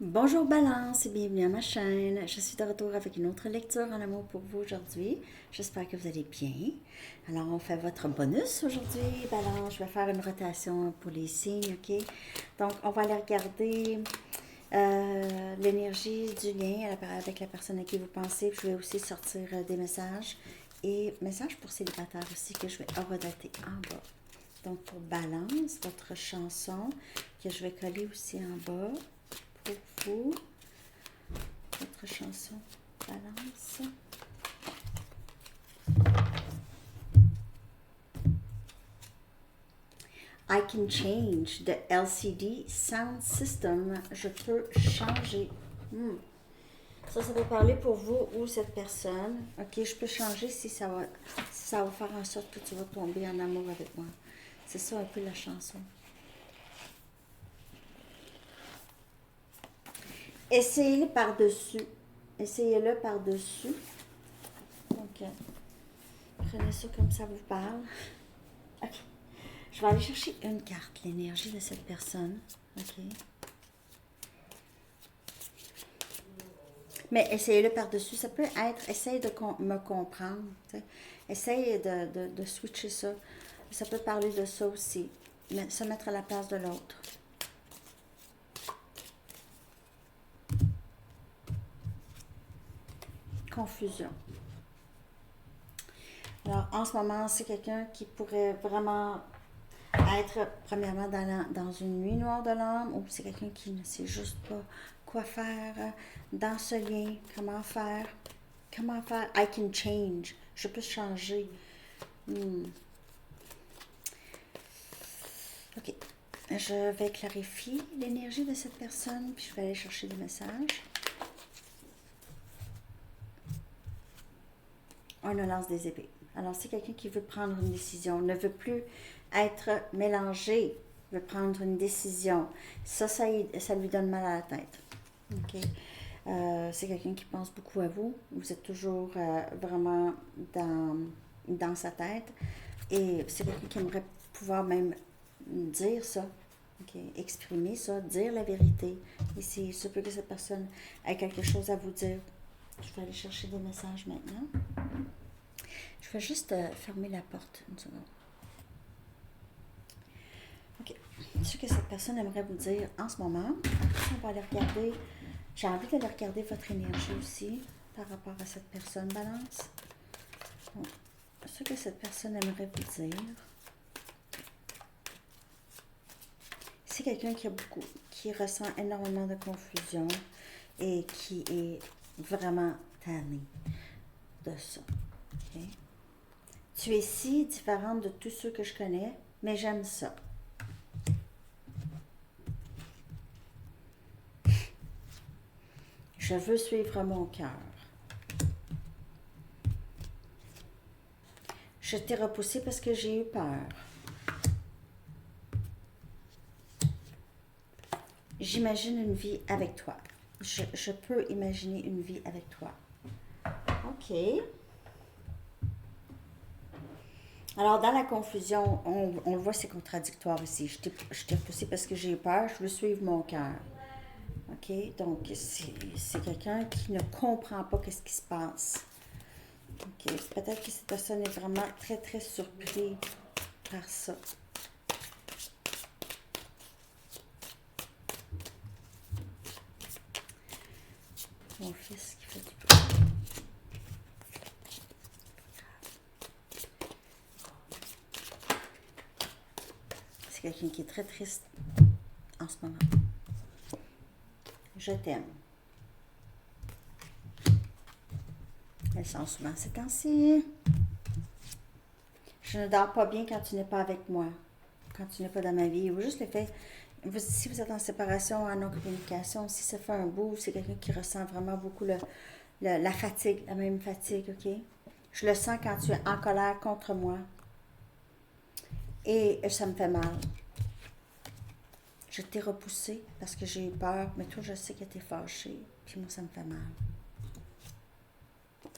Bonjour Balance et bienvenue à ma chaîne. Je suis de retour avec une autre lecture en amour pour vous aujourd'hui. J'espère que vous allez bien. Alors on fait votre bonus aujourd'hui. Balance, je vais faire une rotation pour les signes, ok? Donc on va aller regarder l'énergie du lien avec la personne à qui vous pensez. Puis je vais aussi sortir des messages et messages pour célibataires aussi que je vais horodater en bas. Donc pour Balance, votre chanson que je vais coller aussi en bas. Pour vous, votre chanson Balance. I can change the LCD sound system. Je peux changer. Ça peut parler pour vous ou cette personne. Ok, je peux changer si ça va faire en sorte que tu vas tomber en amour avec moi. C'est ça un peu la chanson. Essayez-le par-dessus. Essayez-le par-dessus. Donc, prenez ça comme ça vous parle. Ok. Je vais aller chercher une carte, l'énergie de cette personne. Ok. Mais essayez-le par-dessus. Ça peut être, essaye de me comprendre. T'sais. Essaye de switcher ça. Ça peut parler de ça aussi. Mais se mettre à la place de l'autre. Confusion. Alors, en ce moment, c'est quelqu'un qui pourrait vraiment être, premièrement, dans une nuit noire de l'âme, ou c'est quelqu'un qui ne sait juste pas quoi faire dans ce lien, comment faire. I can change. Je peux changer. Ok. Je vais clarifier l'énergie de cette personne, puis je vais aller chercher des messages. On lance des épées. Alors, c'est quelqu'un qui veut prendre une décision, ne veut plus être mélangé, veut prendre une décision. Ça lui donne mal à la tête. OK? C'est quelqu'un qui pense beaucoup à vous. Vous êtes toujours vraiment dans sa tête. Et c'est quelqu'un qui aimerait pouvoir même dire ça. Okay? Exprimer ça, dire la vérité. Et c'est ce peut que cette personne ait quelque chose à vous dire. Je vais aller chercher des messages maintenant. Je vais juste fermer la porte une seconde. OK. Ce que cette personne aimerait vous dire en ce moment. Après, on va aller regarder. J'ai envie d'aller regarder votre énergie aussi par rapport à cette personne Balance. Donc, ce que cette personne aimerait vous dire. C'est quelqu'un qui ressent énormément de confusion et qui est vraiment tanné de ça. OK? Tu es si différente de tous ceux que je connais, mais j'aime ça. Je veux suivre mon cœur. Je t'ai repoussé parce que j'ai eu peur. J'imagine une vie avec toi. Je peux imaginer une vie avec toi. OK. Alors, dans la confusion, on le voit, c'est contradictoire ici. Je t'ai repoussé parce que j'ai eu peur, je veux suivre mon cœur. OK? Donc, c'est quelqu'un qui ne comprend pas qu'est-ce qui se passe. OK? Peut-être que cette personne est vraiment très, très surprise par ça. Mon fils qui fait du bruit. C'est quelqu'un qui est très triste en ce moment. Je t'aime. Elle sent souvent ces temps-ci. Je ne dors pas bien quand tu n'es pas avec moi, quand tu n'es pas dans ma vie. Ou juste le fait, si vous êtes en séparation, en non-communication, si ça fait un bout, c'est quelqu'un qui ressent vraiment beaucoup la fatigue, la même fatigue, OK? Je le sens quand tu es en colère contre moi. Et ça me fait mal. Je t'ai repoussé parce que j'ai eu peur, mais toi, je sais que tu es fâché, puis moi, ça me fait mal.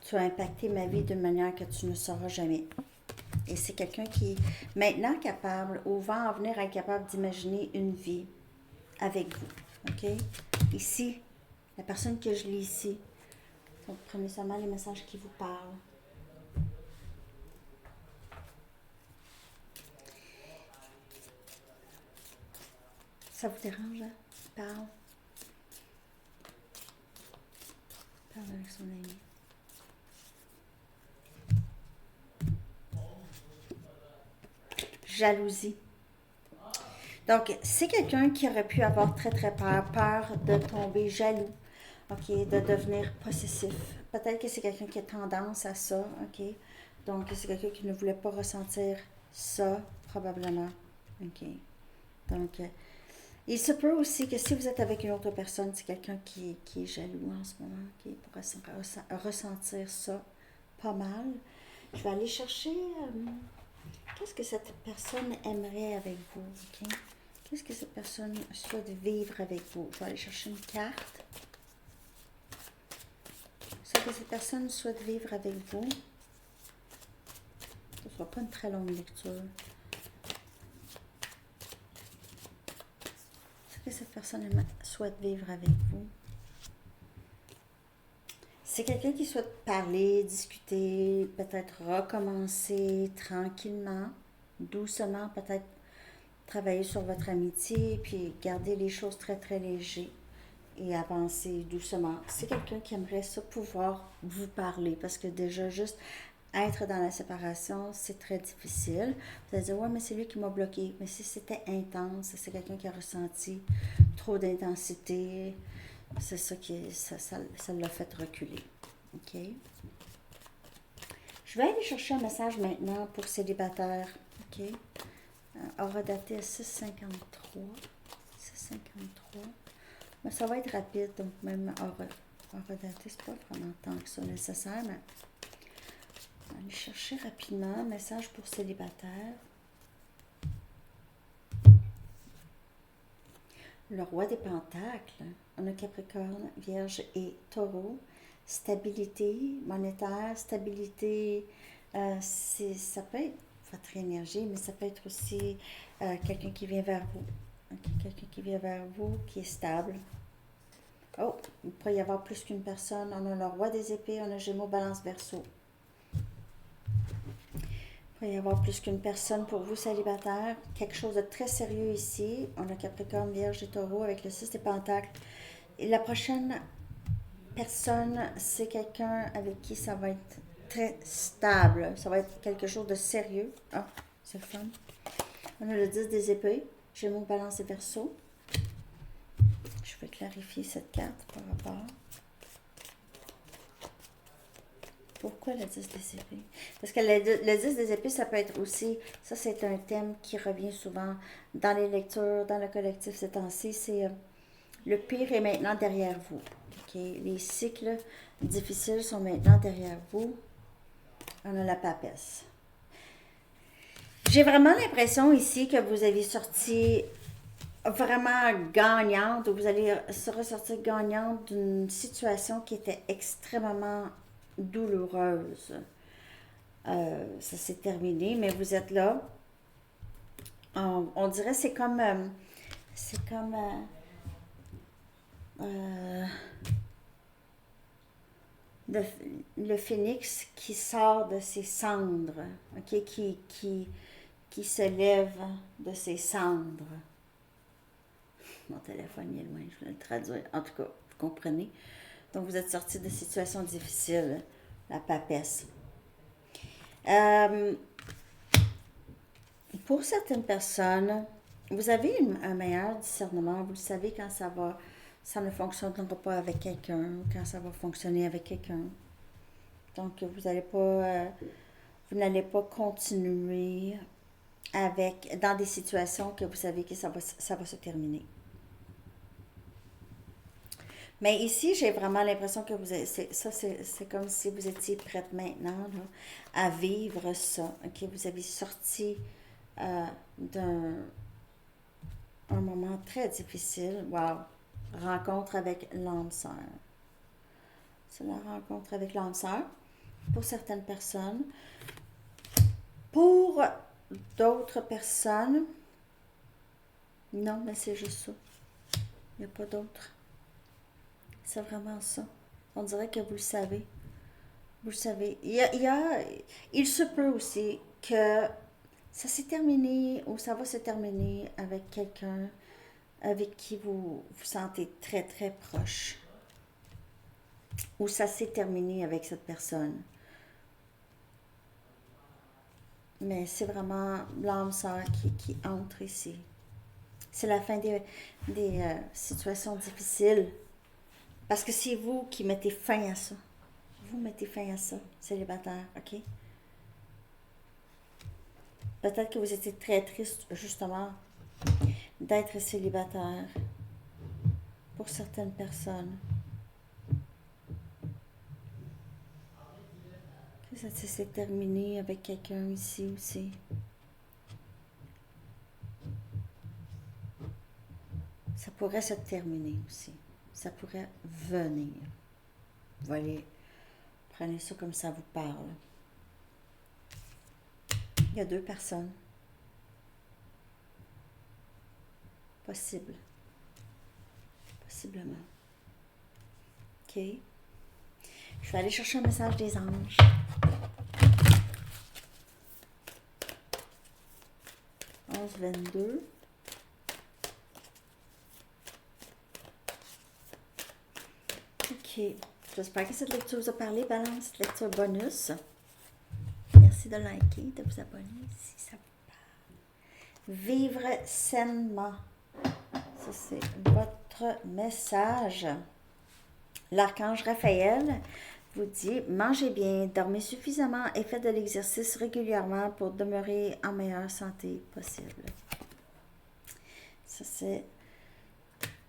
Tu as impacté ma vie d'une manière que tu ne sauras jamais. Et c'est quelqu'un qui est maintenant capable, ou va en venir à être capable d'imaginer une vie avec vous. OK? Ici, la personne que je lis ici. Donc, prenez seulement les messages qui vous parlent. Ça vous dérange, hein? Parle. Parle avec son ami. Jalousie. Donc, c'est quelqu'un qui aurait pu avoir très très peur de tomber jaloux, ok, de devenir possessif. Peut-être que c'est quelqu'un qui a tendance à ça, ok. Donc, c'est quelqu'un qui ne voulait pas ressentir ça, probablement, ok. Donc, il se peut aussi que si vous êtes avec une autre personne, c'est quelqu'un qui est jaloux en ce moment, qui pourrait ressentir ça pas mal. Je vais aller chercher qu'est-ce que cette personne aimerait avec vous, ok? Qu'est-ce que cette personne souhaite vivre avec vous? Je vais aller chercher une carte. Ce que cette personne souhaite vivre avec vous. Ce ne sera pas une très longue lecture. Ce que cette personne souhaite vivre avec vous. C'est quelqu'un qui souhaite parler, discuter, peut-être recommencer tranquillement, doucement, peut-être travailler sur votre amitié, puis garder les choses très, très légères et avancer doucement. C'est quelqu'un qui aimerait ça pouvoir vous parler, parce que déjà, juste être dans la séparation, c'est très difficile. Vous allez dire, ouais, mais c'est lui qui m'a bloqué. Mais si c'était intense, c'est quelqu'un qui a ressenti trop d'intensité, c'est ça qui ça l'a fait reculer. OK? Je vais aller chercher un message maintenant pour célibataire. OK? Aura daté à 6,53. 6,53. Mais ça va être rapide, donc même aura daté, c'est pas vraiment tant que ça nécessaire, mais on va aller chercher rapidement un message pour célibataire. Le roi des pentacles, on a Capricorne, Vierge et Taureau. Stabilité monétaire, stabilité, ça peut être votre énergie, mais ça peut être aussi quelqu'un qui vient vers vous. Okay, quelqu'un qui vient vers vous, qui est stable. Oh, il pourrait y avoir plus qu'une personne. On a le roi des épées, on a Gémeaux, Balance, Verseau. Il pourrait y avoir plus qu'une personne pour vous, célibataire. Quelque chose de très sérieux ici. On a Capricorne, Vierge et Taureau avec le 6 des Pentacles. Et la prochaine personne, c'est quelqu'un avec qui ça va être très stable. Ça va être quelque chose de sérieux. Ah, c'est le fun. On a le 10 des épées. Gémeaux, Balance et Verseau. Je vais clarifier cette carte par rapport. Pourquoi le 10 des épées? Parce que le 10 des épées, ça peut être aussi, ça c'est un thème qui revient souvent dans les lectures, dans le collectif ces temps-ci, c'est le pire est maintenant derrière vous. Okay? Les cycles difficiles sont maintenant derrière vous. On a la papesse. J'ai vraiment l'impression ici que vous avez sorti vraiment gagnante, ou vous allez ressortir gagnante d'une situation qui était extrêmement douloureuse. Ça s'est terminé, mais vous êtes là. On dirait c'est comme le phénix qui sort de ses cendres, ok, qui se lève de ses cendres. Mon téléphone il est loin, je vais le traduire. En tout cas, vous comprenez. Donc, vous êtes sorti de situations difficiles, la papesse. Pour certaines personnes, vous avez un meilleur discernement. Vous le savez quand ça ne fonctionnera pas avec quelqu'un, quand ça va fonctionner avec quelqu'un. Donc, vous n'allez pas continuer dans des situations que vous savez que ça va se terminer. Mais ici, j'ai vraiment l'impression que c'est comme si vous étiez prête maintenant là, à vivre ça. Okay? Vous avez sorti d'un moment très difficile. Wow! Rencontre avec l'âme sœur. C'est la rencontre avec l'âme sœur pour certaines personnes. Pour d'autres personnes, non, mais c'est juste ça. Il n'y a pas d'autre. C'est vraiment ça. On dirait que vous le savez. Vous le savez. Il se peut aussi que ça s'est terminé ou ça va se terminer avec quelqu'un avec qui vous vous sentez très très proche. Ou ça s'est terminé avec cette personne. Mais c'est vraiment l'âme sœur qui entre ici. C'est la fin des situations difficiles. Parce que c'est vous qui mettez fin à ça. Vous mettez fin à ça, célibataire, ok? Peut-être que vous étiez très triste, justement, d'être célibataire pour certaines personnes. Que ça s'est terminé avec quelqu'un ici aussi. Ça pourrait se terminer aussi. Ça pourrait venir. Voyez, prenez ça comme ça vous parle. Il y a deux personnes. Possible. Possiblement. OK. Je vais aller chercher un message des anges. « 11-22 ». OK. J'espère que cette lecture vous a parlé. Balance, lecture bonus. Merci de liker, de vous abonner si ça vous parle. Vivre sainement. Ça, c'est votre message. L'archange Raphaël vous dit « Mangez bien, dormez suffisamment et faites de l'exercice régulièrement pour demeurer en meilleure santé possible. » Ça, c'est...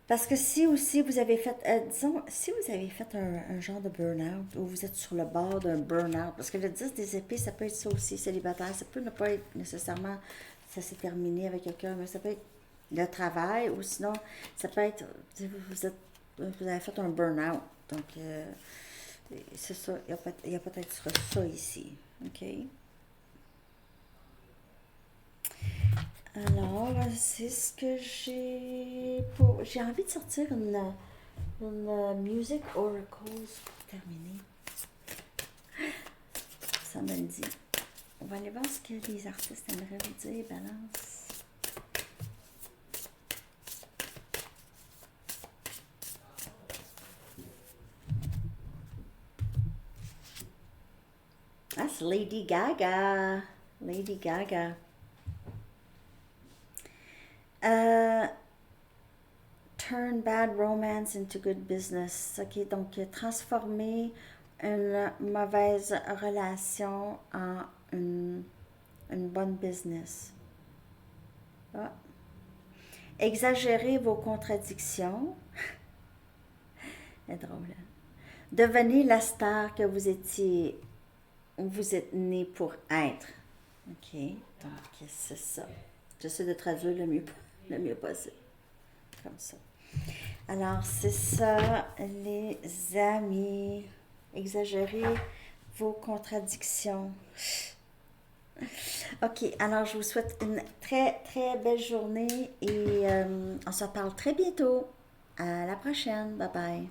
Parce que si aussi vous avez fait, disons, si vous avez fait un genre de burn-out ou vous êtes sur le bord d'un burn-out, parce que le 10 des épées, ça peut être ça aussi, célibataire, ça peut ne pas être nécessairement, ça s'est terminé avec quelqu'un, mais ça peut être le travail ou sinon, ça peut être, vous avez fait un burn-out. Donc, c'est ça, il y a peut-être ça ici, ok? Alors, c'est ce que j'ai pour... J'ai envie de sortir une Music Oracles pour terminer. Ça me le dit. On va aller voir ce que les artistes aimeraient vous dire, Balance. Ah, c'est Lady Gaga. Lady Gaga. Turn bad romance into good business. Ok, donc transformer une mauvaise relation en une bonne business. Ah. Exagérer vos contradictions. C'est drôle. Hein? Devenez la star que vous êtes né pour être. Ok, donc c'est ça. J'essaie de traduire le mieux possible. Comme ça. Alors, c'est ça, les amis. Exagérez vos contradictions. Ok, alors je vous souhaite une très, très belle journée et on se reparle très bientôt. À la prochaine. Bye bye.